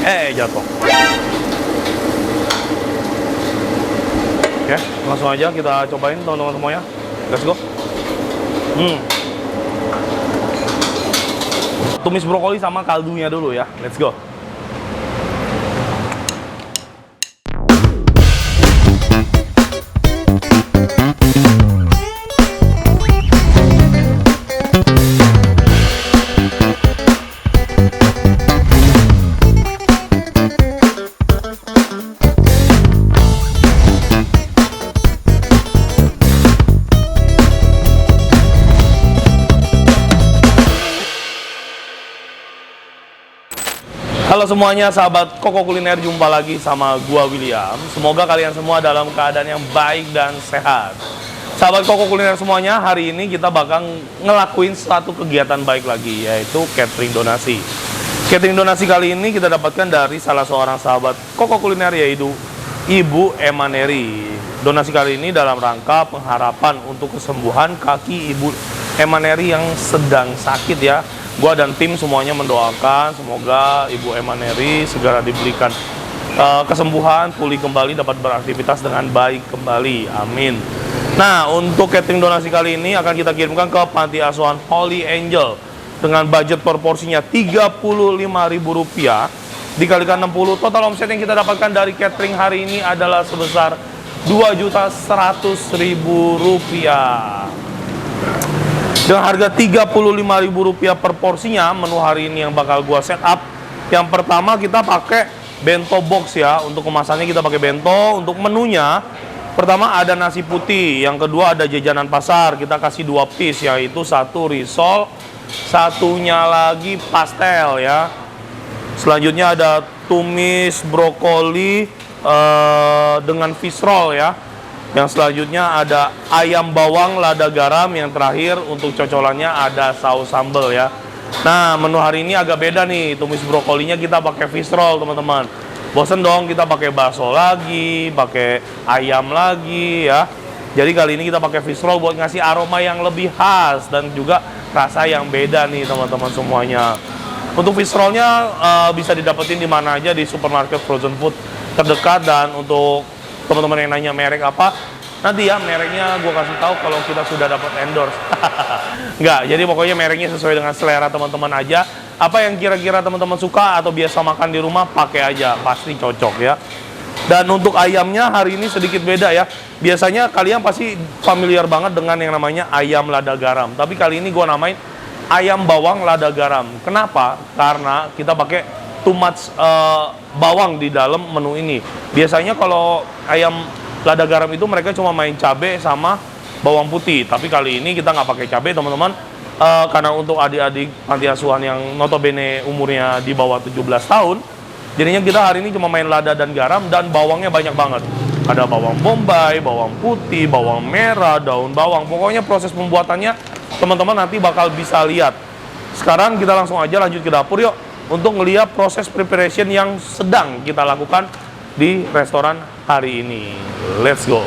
Jatuh. Oke, langsung aja kita cobain teman-teman semuanya. Let's go. Tumis brokoli sama kaldunya dulu ya. Let's go. Halo semuanya, sahabat Koko Kuliner, jumpa lagi sama gua William. Semoga kalian semua dalam keadaan yang baik dan sehat. Sahabat Koko Kuliner semuanya, hari ini kita bakal ngelakuin satu kegiatan baik lagi, yaitu catering donasi. Catering donasi kali ini kita dapatkan dari salah seorang sahabat Koko Kuliner, yaitu Ibu Emaneri. Donasi kali ini dalam rangka pengharapan untuk kesembuhan kaki Ibu Emaneri yang sedang sakit ya. Gua dan tim semuanya mendoakan semoga Ibu Emaneri segera diberikan kesembuhan, pulih kembali, dapat beraktivitas dengan baik kembali. Amin. Nah, untuk catering donasi kali ini akan kita kirimkan ke Panti Asuhan Holy Angel dengan budget per porsinya Rp35.000 dikalikan 60. Total omset yang kita dapatkan dari catering hari ini adalah sebesar Rp2.100.000. Dengan harga Rp35.000 per porsinya, menu hari ini yang bakal gua set up. Yang pertama kita pakai bento box ya. Untuk kemasannya kita pakai bento. Untuk menunya, pertama ada nasi putih. Yang kedua ada jajanan pasar. Kita kasih 2 piece, yaitu satu risol, satunya lagi pastel ya. Selanjutnya ada tumis brokoli dengan fish roll ya. Yang selanjutnya ada ayam bawang lada garam. Yang terakhir untuk cocolannya ada saus sambal ya. Nah, menu hari ini agak beda nih. Tumis brokolinya kita pakai fish roll teman-teman. Bosen dong kita pakai bakso lagi, pakai ayam lagi ya. Jadi kali ini kita pakai fish roll buat ngasih aroma yang lebih khas dan juga rasa yang beda nih teman-teman semuanya. Untuk fish rollnya bisa didapetin di mana aja di supermarket frozen food terdekat. Dan untuk teman-teman yang nanya merek apa, nanti ya mereknya gue kasih tahu kalau kita sudah dapat endorse. Enggak, jadi pokoknya mereknya sesuai dengan selera teman-teman aja. Apa yang kira-kira teman-teman suka atau biasa makan di rumah, pakai aja, pasti cocok ya. Dan untuk ayamnya hari ini sedikit beda ya. Biasanya kalian pasti familiar banget dengan yang namanya ayam lada garam, tapi kali ini gue namain ayam bawang lada garam. Kenapa? Karena kita pakai too much bawang di dalam menu ini. Biasanya kalau ayam lada garam itu mereka cuma main cabai sama bawang putih. Tapi kali ini kita nggak pakai cabai teman-teman. Karena untuk adik-adik panti asuhan yang notabene umurnya di bawah 17 tahun. Jadinya kita hari ini cuma main lada dan garam, dan bawangnya banyak banget. Ada bawang bombay, bawang putih, bawang merah, daun bawang. Pokoknya proses pembuatannya teman-teman nanti bakal bisa lihat. Sekarang kita langsung aja lanjut ke dapur yuk, untuk ngelihat proses preparation yang sedang kita lakukan di restoran hari ini. Let's go.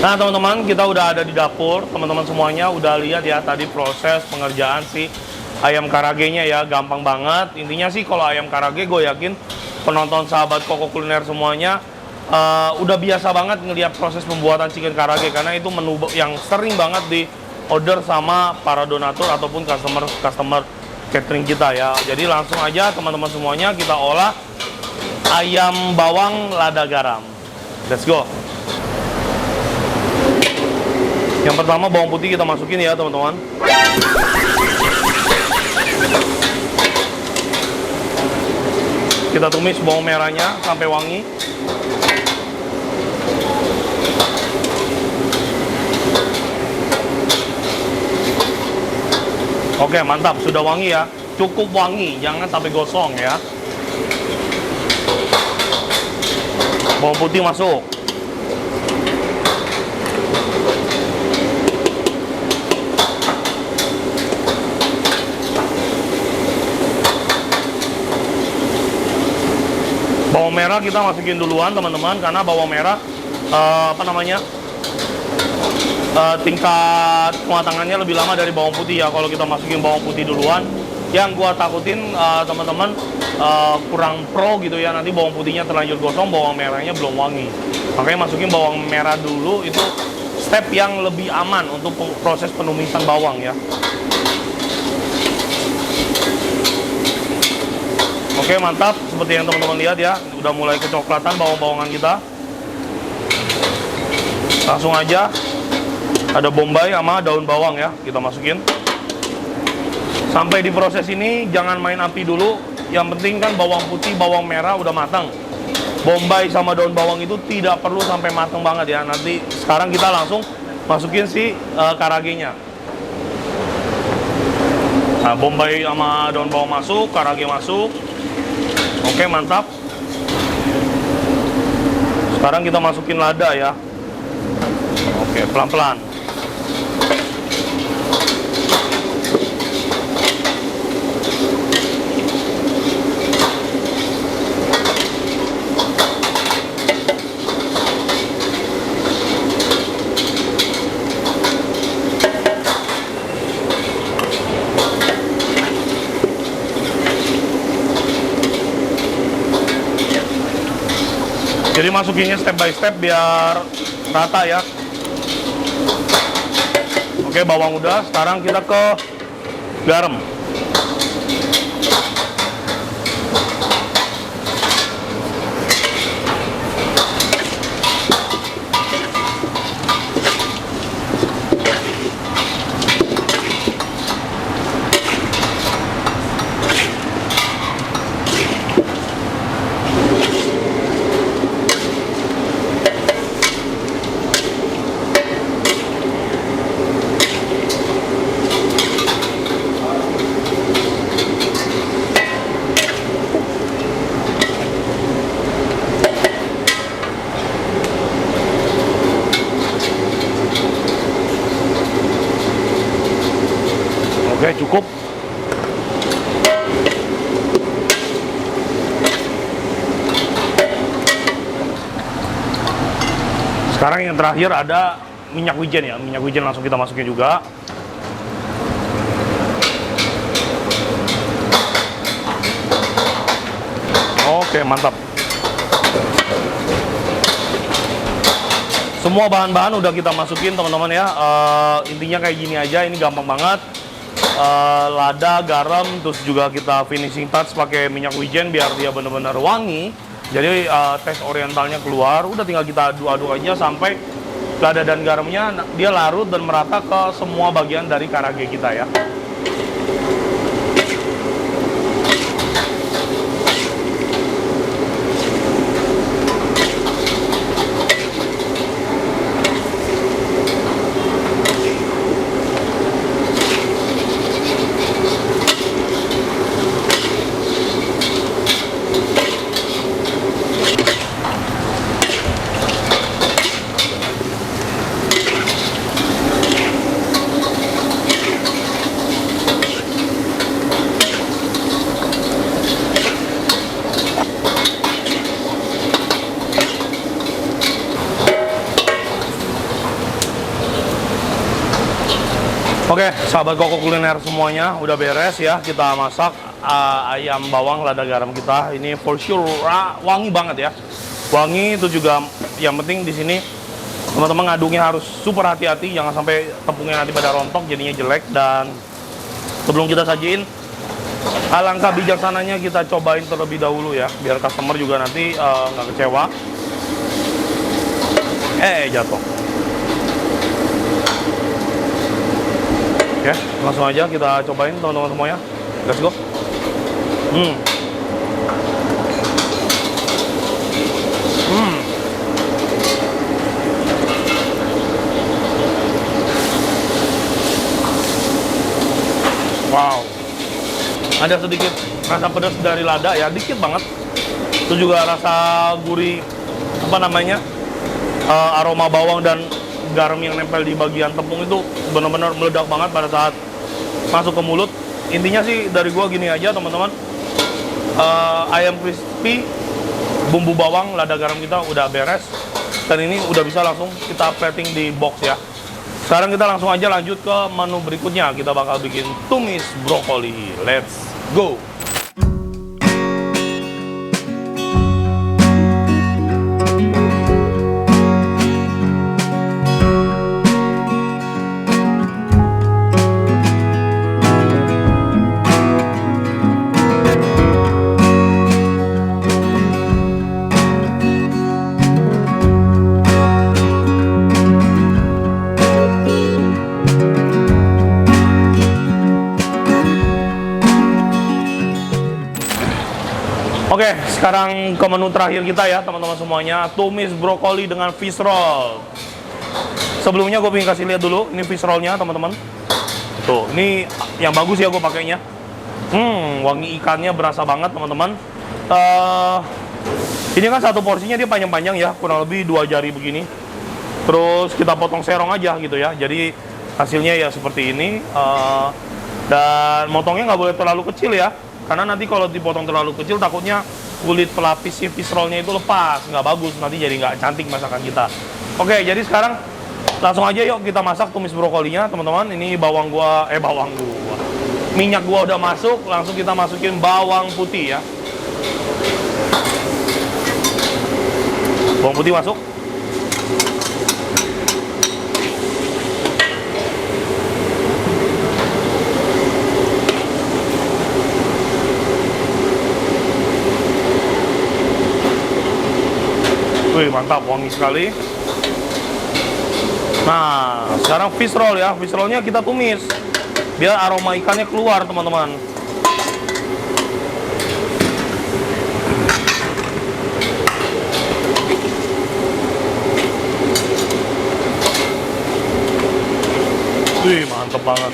Nah teman-teman, kita udah ada di dapur. Teman-teman semuanya udah lihat ya tadi proses pengerjaan si ayam karagenya ya, gampang banget. Intinya sih kalau ayam karage gue yakin penonton sahabat Koko Kuliner semuanya udah biasa banget ngeliat proses pembuatan chicken karage, karena itu menu yang sering banget di order sama para donatur ataupun customer catering kita ya. Jadi langsung aja teman-teman semuanya kita olah ayam bawang lada garam. Let's go. Yang pertama bawang putih kita masukin ya teman-teman. Kita tumis bawang merahnya sampai wangi. Oke, mantap, sudah wangi ya. Cukup wangi, jangan sampai gosong ya. Bawang putih masuk. Bawang merah kita masukin duluan teman-teman, karena bawang merah tingkat kematangannya lebih lama dari bawang putih ya. Kalau kita masukin bawang putih duluan, yang gua takutin teman-teman kurang pro gitu ya, nanti bawang putihnya terlanjur gosong, bawang merahnya belum wangi. Makanya masukin bawang merah dulu, itu step yang lebih aman untuk proses penumisan bawang ya. Oke, mantap, seperti yang teman-teman lihat ya, udah mulai kecoklatan bawang-bawangan kita. Langsung aja ada bombay sama daun bawang ya, kita masukin. Sampai di proses ini jangan main api dulu. Yang penting kan bawang putih, bawang merah udah matang. Bombay sama daun bawang itu tidak perlu sampai matang banget ya. Nanti sekarang kita langsung masukin si karagenya. Nah, bombay sama daun bawang masuk, karage masuk. Oke, mantap. Sekarang kita masukin lada ya. Oke, pelan-pelan. Jadi masukinnya step by step biar rata ya. Oke, bawang udah, sekarang kita ke garam. Oke, cukup. Sekarang yang terakhir ada minyak wijen ya. Minyak wijen langsung kita masukin juga. Oke, mantap. Semua bahan-bahan udah kita masukin teman-teman ya. Intinya kayak gini aja, ini gampang banget. Lada, garam, terus juga kita finishing touch pakai minyak wijen biar dia benar-benar wangi. Jadi tes orientalnya keluar. Udah tinggal kita aduk-aduk aja sampai lada dan garamnya dia larut dan merata ke semua bagian dari karage kita ya. Oke, sahabat Koko Kuliner semuanya, udah beres ya. Kita masak ayam bawang lada garam kita. Ini for sure wangi banget ya. Wangi itu juga yang penting di sini teman-teman ngaduknya harus super hati-hati, jangan sampai tepungnya nanti pada rontok jadinya jelek. Dan sebelum kita sajiin, alangkah bijaksananya kita cobain terlebih dahulu ya, biar customer juga nanti nggak kecewa. Jatuh. Oke, langsung aja kita cobain teman-teman semuanya. Let's go. Wow. Ada sedikit rasa pedas dari lada ya, dikit banget. Itu juga rasa gurih, aroma bawang dan garam yang nempel di bagian tepung itu benar-benar meledak banget pada saat masuk ke mulut. Intinya sih dari gua gini aja teman-teman, ayam crispy, bumbu bawang, lada garam kita udah beres, dan ini udah bisa langsung kita plating di box ya. Sekarang kita langsung aja lanjut ke menu berikutnya. Kita bakal bikin tumis brokoli. Let's go. Oke, sekarang ke menu terakhir kita ya teman-teman semuanya, tumis brokoli dengan fish roll. Sebelumnya gue pengen kasih lihat dulu, ini fish rollnya teman-teman. Tuh, ini yang bagus ya gue pakainya. Wangi ikannya berasa banget teman-teman. Ini kan satu porsinya dia panjang-panjang ya, kurang lebih 2 jari begini. Terus kita potong serong aja gitu ya. Jadi hasilnya ya seperti ini. Dan motongnya nggak boleh terlalu kecil ya. Karena nanti kalau dipotong terlalu kecil takutnya kulit pelapis si fish rollnya itu lepas, nggak bagus, nanti jadi nggak cantik masakan kita. Oke, jadi sekarang langsung aja yuk kita masak tumis brokolinya teman-teman. Ini minyak gua udah masuk, langsung kita masukin bawang putih ya. Bawang putih masuk. Wih, mantap, wangi sekali. Nah, sekarang fish roll ya. Fish rollnya kita tumis biar aroma ikannya keluar teman-teman. Wih, mantap banget.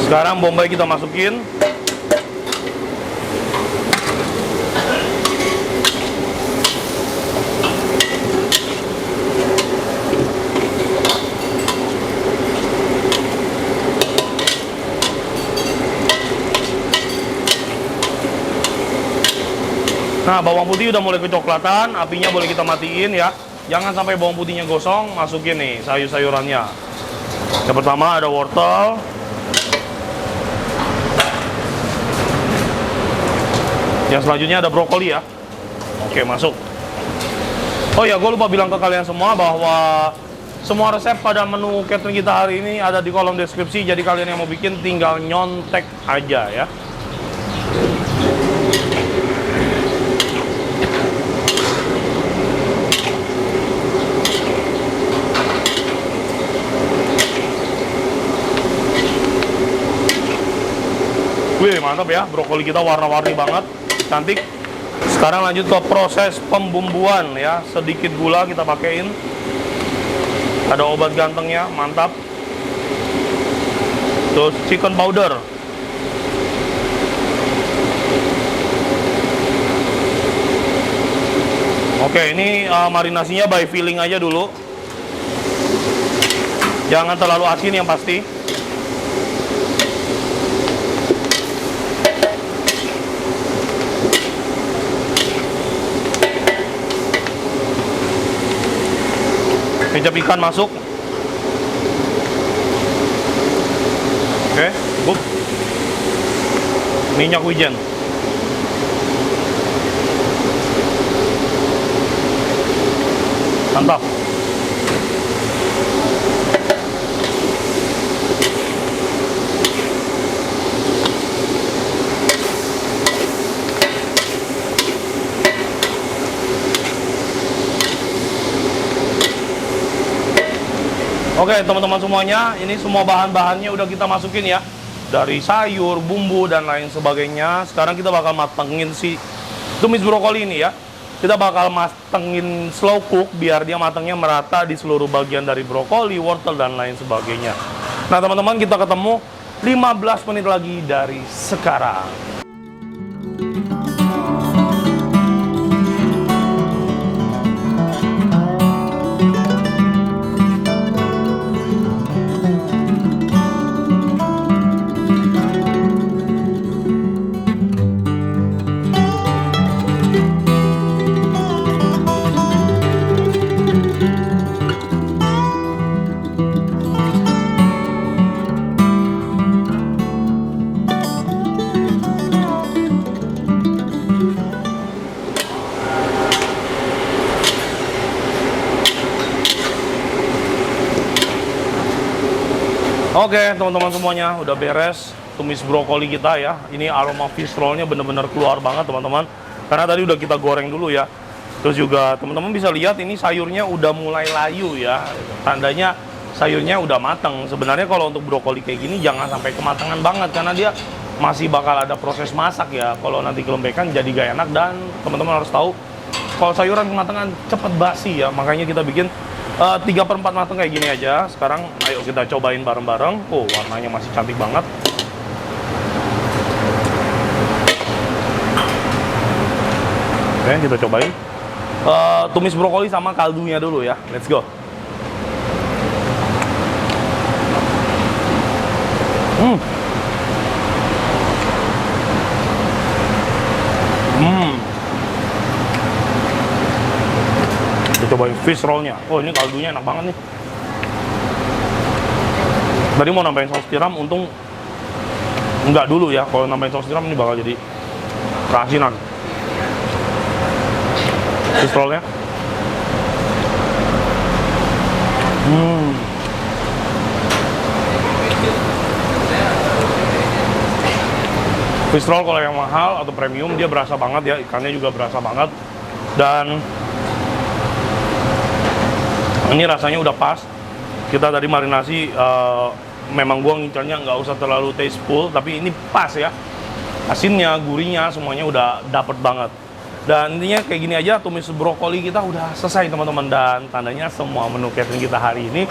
Sekarang bombay kita masukin. Nah, bawang putih udah mulai kecoklatan, apinya boleh kita matiin ya. Jangan sampai bawang putihnya gosong, masukin nih sayur-sayurannya. Yang pertama ada wortel. Yang selanjutnya ada brokoli ya. Oke, masuk. Oh ya, gue lupa bilang ke kalian semua bahwa semua resep pada menu catering kita hari ini ada di kolom deskripsi. Jadi kalian yang mau bikin tinggal nyontek aja ya. Wih, mantap ya, brokoli kita warna-warni banget, cantik. Sekarang lanjut ke proses pembumbuan ya. Sedikit gula kita pakein. Ada obat gantengnya, mantap. Terus chicken powder. Oke, ini marinasinya by feeling aja dulu. Jangan terlalu asin yang pasti. Kecap ikan masuk. Oke, cukup. Minyak wijen. Mantap. Oke teman-teman semuanya, ini semua bahan-bahannya udah kita masukin ya. Dari sayur, bumbu, dan lain sebagainya. Sekarang kita bakal matengin si tumis brokoli ini ya. Kita bakal matengin slow cook biar dia matangnya merata di seluruh bagian dari brokoli, wortel, dan lain sebagainya. Nah teman-teman, kita ketemu 15 menit lagi dari sekarang. Oke teman-teman semuanya, udah beres tumis brokoli kita ya. Ini aroma fish roll-nya bener-bener keluar banget teman-teman. Karena tadi udah kita goreng dulu ya. Terus juga teman-teman bisa lihat ini sayurnya udah mulai layu ya. Tandanya sayurnya udah mateng. Sebenarnya kalau untuk brokoli kayak gini jangan sampai kematangan banget, karena dia masih bakal ada proses masak ya. Kalau nanti kelembekan jadi gak enak, dan teman-teman harus tahu kalau sayuran kematangan cepet basi ya. Makanya kita bikin 3/4 matang kayak gini aja. Sekarang ayo kita cobain bareng-bareng. Oh, warnanya masih cantik banget. Oke, kita cobain tumis brokoli sama kaldunya dulu ya. Let's go. Kita cobain fish roll-nya. Oh, ini kaldunya enak banget nih. Tadi mau nambahin saus tiram, untung enggak dulu ya. Kalau nambahin saus tiram ini bakal jadi keasinan. Fish roll-nya. Fish roll kalau yang mahal atau premium dia berasa banget ya, ikannya juga berasa banget. Dan ini rasanya udah pas. Kita tadi marinasi, memang gua ngincarnya nggak usah terlalu tasteful, tapi ini pas ya. Asinnya, gurihnya, semuanya udah dapet banget. Dan intinya kayak gini aja, tumis brokoli kita udah selesai teman-teman. Dan tandanya semua menu catering kita hari ini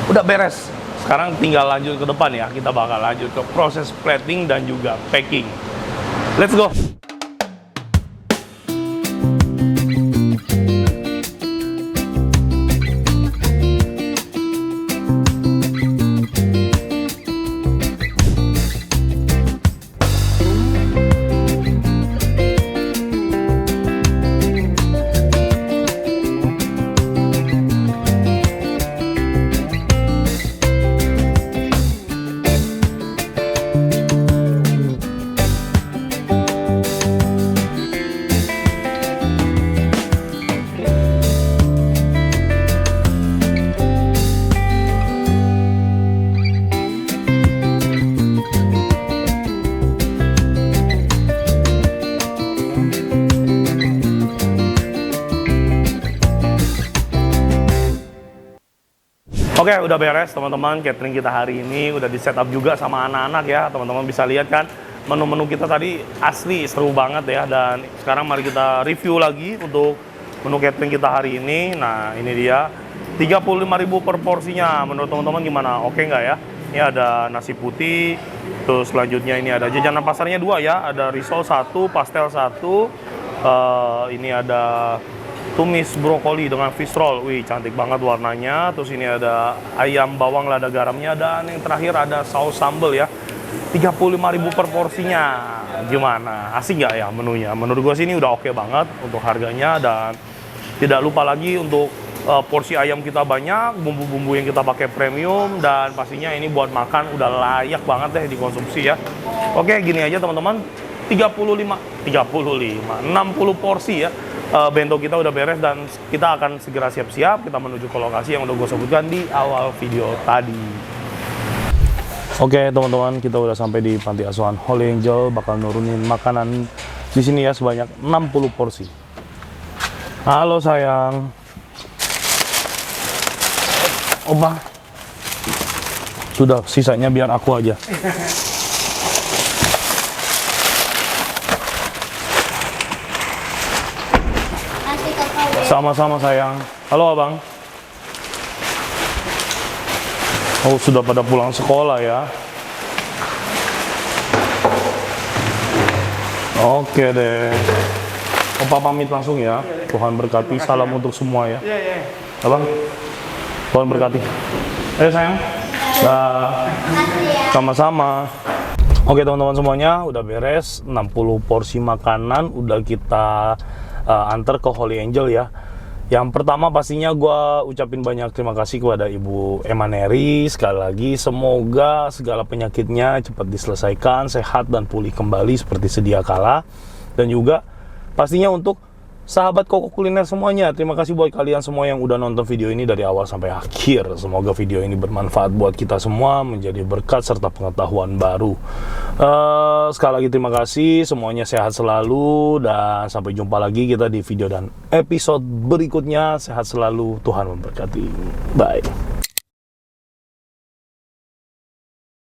udah beres. Sekarang tinggal lanjut ke depan ya. Kita bakal lanjut ke proses plating dan juga packing. Let's go! Oke, udah beres teman-teman, catering kita hari ini udah di setup juga sama anak-anak ya. Teman-teman bisa lihat kan menu-menu kita tadi asli seru banget ya. Dan sekarang mari kita review lagi untuk menu catering kita hari ini. Nah, ini dia 35.000 per porsinya. Menurut teman-teman gimana? Oke nggak ya? Ini ada nasi putih, terus selanjutnya ini ada jajanan pasarnya 2 ya. Ada risol 1, pastel 1. Ini ada tumis brokoli dengan fish roll. Wih, cantik banget warnanya. Terus ini ada ayam bawang lada garamnya, dan yang terakhir ada saus sambal ya. 35.000 per porsinya. Gimana? Asik nggak ya menunya? Menurut gue sih ini udah oke banget untuk harganya. Dan tidak lupa lagi untuk porsi ayam kita banyak, bumbu-bumbu yang kita pakai premium, dan pastinya ini buat makan udah layak banget deh dikonsumsi ya. Oke, gini aja teman-teman, 60 porsi ya. Bento kita udah beres dan kita akan segera siap-siap, kita menuju ke lokasi yang udah gue sebutkan di awal video tadi. Oke teman-teman, kita udah sampai di panti asuhan Holy Angel, bakal nurunin makanan di sini ya sebanyak 60 porsi. Halo sayang. Opa. Sudah, sisanya biar aku aja. Sama-sama sayang. Halo abang. Oh sudah pada pulang sekolah ya. Oke deh. Opa pamit langsung ya. Tuhan berkati. Salam untuk semua ya. Abang. Tuhan berkati. Ayo sayang. Dah. Sama-sama. Oke teman-teman semuanya, udah beres 60 porsi makanan udah kita antar ke Holy Angel ya. Yang pertama pastinya gue ucapin banyak terima kasih kepada Ibu Emaneri. Sekali lagi semoga segala penyakitnya cepat diselesaikan, sehat dan pulih kembali seperti sedia kala. Dan juga pastinya untuk sahabat Koko Kuliner semuanya, terima kasih buat kalian semua yang udah nonton video ini dari awal sampai akhir. Semoga video ini bermanfaat buat kita semua, menjadi berkat serta pengetahuan baru. Sekali lagi terima kasih, semuanya sehat selalu, dan sampai jumpa lagi kita di video dan episode berikutnya. Sehat selalu, Tuhan memberkati. Bye.